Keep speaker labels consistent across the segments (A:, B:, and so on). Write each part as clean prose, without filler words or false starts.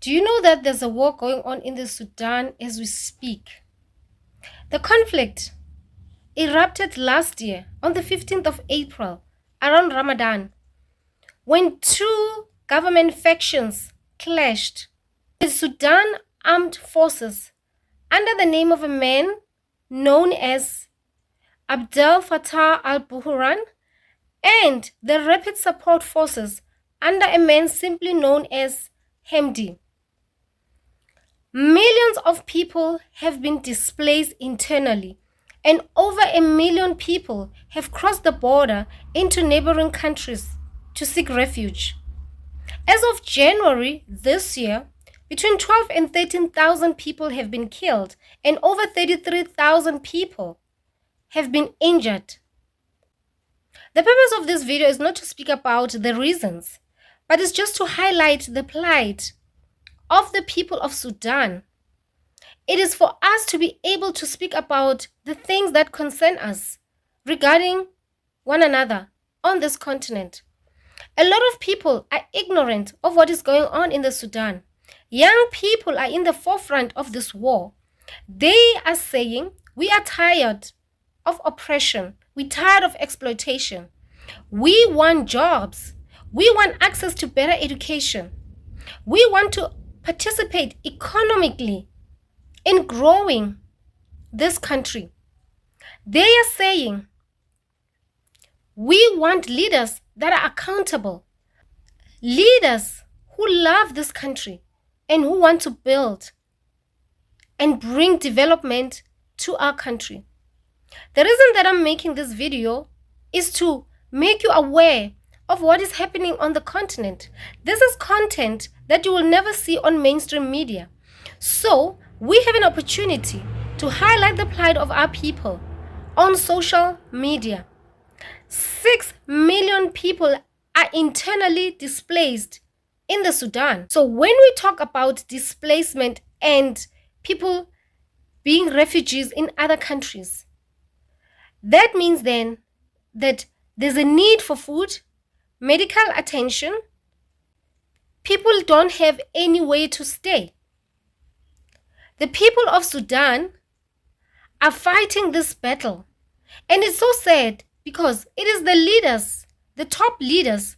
A: Do you know that there's a war going on in the Sudan as we speak? The conflict erupted last year on the 15th of April around Ramadan when two government factions clashed. The Sudan Armed Forces, under the name of a man known as Abdel Fattah al-Burhan, and the Rapid Support Forces under a man simply known as Hamdi. Millions of people have been displaced internally, and over 1 million people have crossed the border into neighboring countries to seek refuge. As of January this year, between 12 and 13,000 people have been killed, and over 33,000 people have been injured. The purpose of this video is not to speak about the reasons, but it's just to highlight the plight of the people of Sudan. It is for us to be able to speak about the things that concern us regarding one another on this continent. A lot of people are ignorant of what is going on in the Sudan. Young people are in the forefront of this war. They are saying, we are tired of oppression. We're tired of exploitation. We want jobs. We want access to better education. We want to participate economically in growing this country. They are saying, we want leaders that are accountable, leaders who love this country and who want to build and bring development to our country. The reason that I'm making this video is to make you aware of what is happening on the continent. This is content that you will never see on mainstream media. So we have an opportunity to highlight the plight of our people on social media. 6 million people are internally displaced in the Sudan. So when we talk about displacement and people being refugees in other countries, that means then that there's a need for food, medical attention. People don't have any way to stay. The people of Sudan are fighting this battle. And it's so sad because it is the leaders, the top leaders,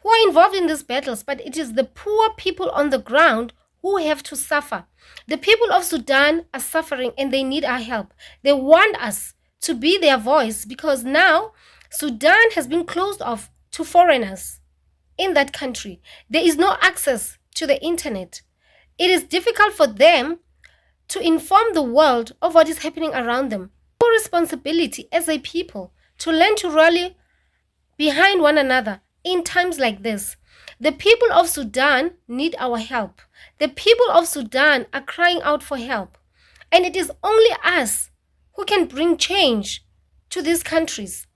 A: who are involved in these battles, but it is the poor people on the ground who have to suffer. The people of Sudan are suffering and they need our help. They want us to be their voice because now Sudan has been closed off to foreigners in that country. There is no access to the internet. It is difficult for them to inform the world of what is happening around them. Our responsibility as a people to learn to rally behind one another in times like this. The people of Sudan need our help. The people of Sudan are crying out for help. And it is only us who can bring change to these countries.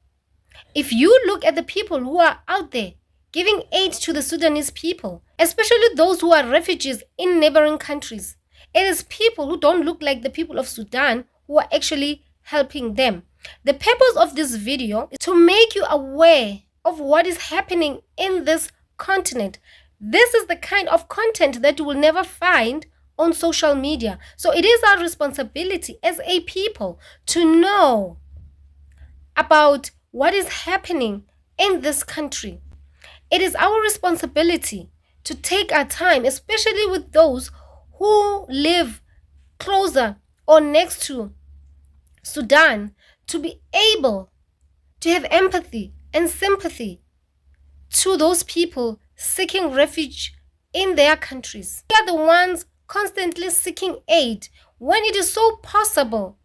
A: If you look at the people who are out there giving aid to the Sudanese people, especially those who are refugees in neighboring countries, it is people who don't look like the people of Sudan who are actually helping them. The purpose of this video is to make you aware of what is happening in this continent. This is the kind of content that you will never find on social media. So it is our responsibility as a people to know about what is happening in this country. It is our responsibility to take our time, especially with those who live closer or next to Sudan, to be able to have empathy and sympathy to those people seeking refuge in their countries. We are the ones constantly seeking aid when it is so possible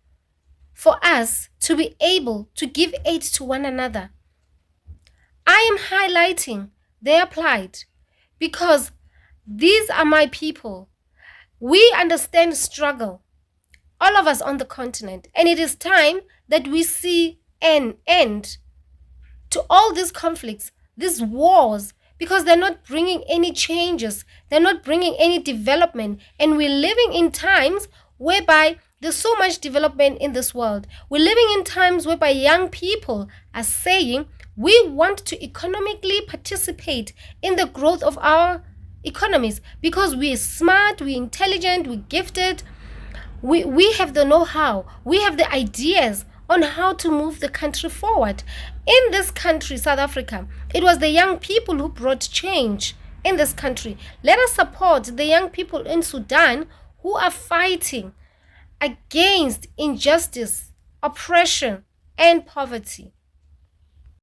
A: for us to be able to give aid to one another. I am highlighting their plight because these are my people. We understand struggle, all of us on the continent, and it is time that we see an end to all these conflicts, these wars, because they're not bringing any changes, they're not bringing any development, and we're living in times whereby there's so much development in this world. We're living in times whereby young people are saying we want to economically participate in the growth of our economies because we're smart, we're intelligent, we're gifted. We have the know-how, we have the ideas on how to move the country forward. In this country, South Africa, it was the young people who brought change in this country. Let us support the young people in Sudan who are fighting against injustice, oppression, and poverty.